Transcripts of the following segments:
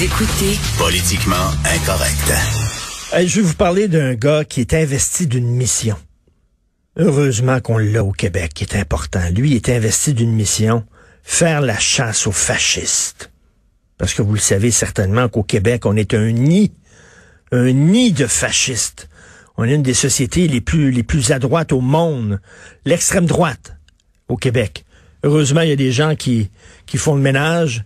Vous écoutez Politiquement incorrect. Je vais vous parler d'un gars qui est investi d'une mission. Heureusement qu'on l'a au Québec, qui est important. Lui est investi d'une mission, faire la chasse aux fascistes. Parce que vous le savez certainement qu'au Québec, on est un nid de fascistes. On est une des sociétés les plus à droite au monde. L'extrême droite au Québec. Heureusement, il y a des gens qui font le ménage.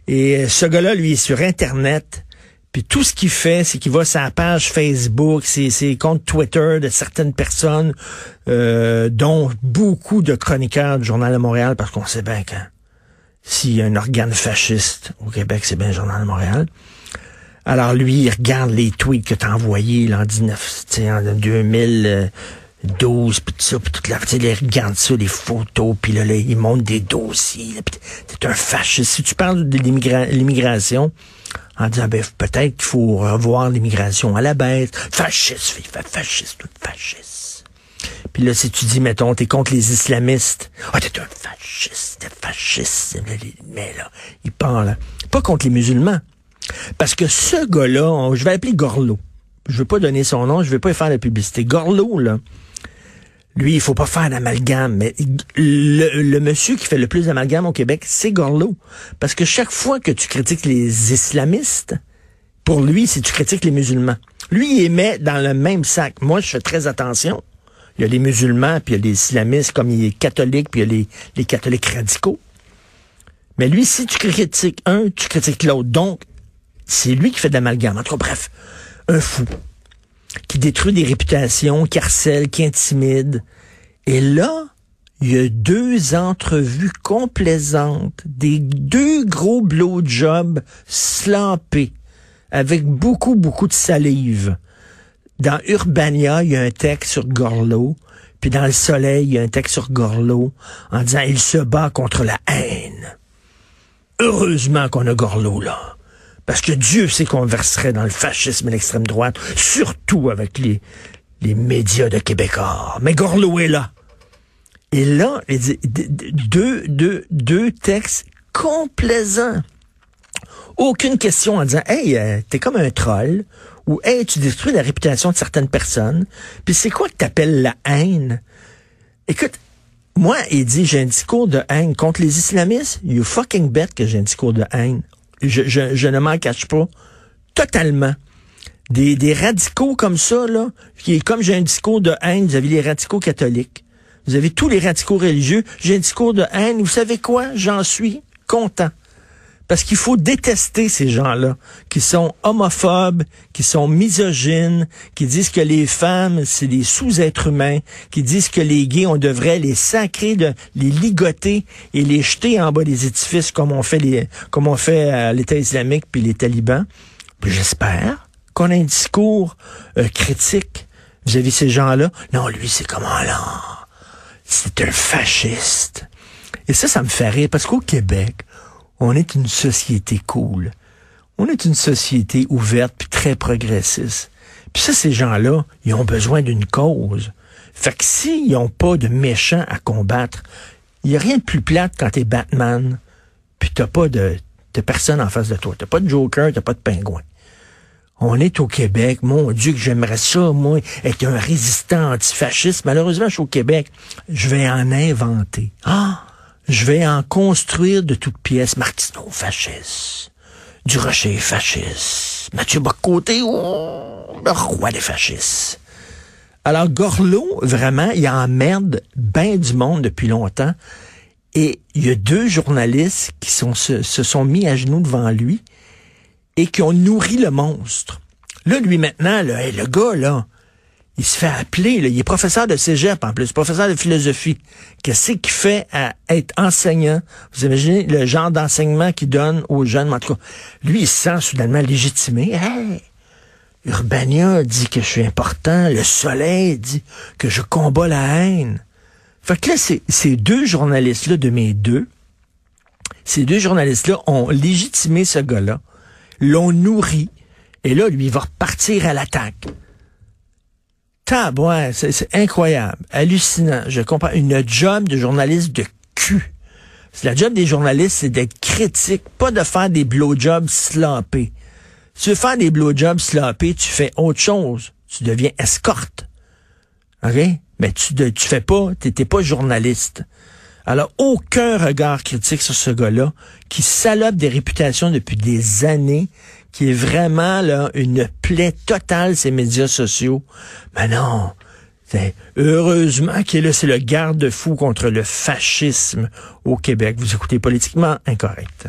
Et ce gars-là, lui, est sur Internet. Puis tout ce qu'il fait, c'est qu'il va sur la page Facebook, ses comptes Twitter de certaines personnes, dont beaucoup de chroniqueurs du Journal de Montréal, parce qu'on sait bien que s'il y a un organe fasciste au Québec, c'est bien le Journal de Montréal. Alors lui, il regarde les tweets que t'as envoyés là, en 2012, puis tout ça, puis toute la... Il regarde ça, les photos, puis là, il monte des dossiers. T'es un fasciste. Si tu parles de l'immigration, en disant, peut-être qu'il faut revoir l'immigration à la baisse. Fasciste, fasciste, tout fasciste. Puis là, si tu dis, mettons, t'es contre les islamistes. T'es un fasciste, t'es fasciste. Mais là, il parle. Pas contre les musulmans. Parce que ce gars-là, je vais l'appeler Gorleau. Je veux pas donner son nom, je vais pas lui faire la publicité. Gorleau, là, lui, il faut pas faire d'amalgame, mais le monsieur qui fait le plus d'amalgame au Québec, c'est Gorleau. Parce que chaque fois que tu critiques les islamistes, pour lui, c'est tu critiques les musulmans. Lui, il les met dans le même sac. Moi, je fais très attention. Il y a les musulmans, puis il y a les islamistes, comme il est catholique, puis il y a les catholiques radicaux. Mais lui, si tu critiques un, tu critiques l'autre. Donc, c'est lui qui fait de l'amalgame. En tout cas, bref, un fou qui détruit des réputations, qui harcèle, qui intimide. Et là, il y a 2 entrevues complaisantes, des 2 gros blowjobs slampés, avec beaucoup de salive. Dans Urbania, il y a un texte sur Gorleau, puis dans Le Soleil, il y a un texte sur Gorleau, en disant « Il se bat contre la haine ». Heureusement qu'on a Gorleau, là. Parce que Dieu sait qu'on verserait dans le fascisme et l'extrême droite, surtout avec les médias de Québécois. Mais Gorleau est là. Et là, il dit, deux textes complaisants. Aucune question en disant, hey, t'es comme un troll, ou hey, tu détruis la réputation de certaines personnes. Puis c'est quoi que t'appelles la haine? Écoute, moi, il dit, j'ai un discours de haine contre les islamistes. You fucking bet que j'ai un discours de haine. Je ne m'en cache pas. Totalement. Des radicaux comme ça, là, comme j'ai un discours de haine, vous avez les radicaux catholiques. Vous avez tous les radicaux religieux. J'ai un discours de haine. Vous savez quoi? J'en suis content. Parce qu'il faut détester ces gens-là, qui sont homophobes, qui sont misogynes, qui disent que les femmes, c'est des sous-êtres humains, qui disent que les gays, on devrait les sacrer, les ligoter et les jeter en bas des édifices comme on fait l'État islamique puis les talibans. Puis j'espère qu'on a un discours critique vis-à-vis de ces gens-là. Non, lui, c'est comment là? C'est un fasciste. Et ça me fait rire, parce qu'au Québec, on est une société cool. On est une société ouverte puis très progressiste. Puis ça, ces gens-là, ils ont besoin d'une cause. Fait que s'ils n'ont pas de méchants à combattre, il n'y a rien de plus plate quand t'es Batman, puis t'as pas de personne en face de toi. T'as pas de Joker, t'as pas de pingouin. On est au Québec. Mon Dieu, que j'aimerais ça, moi, être un résistant antifasciste. Malheureusement, je suis au Québec. Je vais en inventer. Je vais en construire de toutes pièces. Martineau, fasciste. Durocher, fasciste. Mathieu Bock-Côté, le roi des fascistes. Alors, Gorleau, vraiment, il emmerde bien du monde depuis longtemps. Et il y a 2 journalistes qui se sont mis à genoux devant lui et qui ont nourri le monstre. Là, lui, maintenant, là, le gars, là, il se fait appeler, là, il est professeur de cégep en plus, professeur de philosophie. Qu'est-ce qu'il fait à être enseignant? Vous imaginez le genre d'enseignement qu'il donne aux jeunes? En tout cas, lui, il se sent soudainement légitimé. Hey, Urbania dit que je suis important. Le Soleil dit que je combats la haine. Fait que là, ces 2 journalistes-là de mes 2, ces 2 journalistes-là ont légitimé ce gars-là, l'ont nourri, et là, lui, il va repartir à l'attaque. Ouais, c'est incroyable, hallucinant. Je comprends. Une job de journaliste de cul. La job des journalistes, c'est d'être critique, pas de faire des blowjobs sloppés. Si tu veux faire des blowjobs sloppés, tu fais autre chose. Tu deviens escorte. OK? Mais tu fais pas, t'es pas journaliste. Alors, aucun regard critique sur ce gars-là, qui salope des réputations depuis des années, qui est vraiment là une plaie totale, ces médias sociaux. Mais non, heureusement qu'il est là, c'est le garde-fou contre le fascisme au Québec. Vous écoutez Politiquement Incorrect.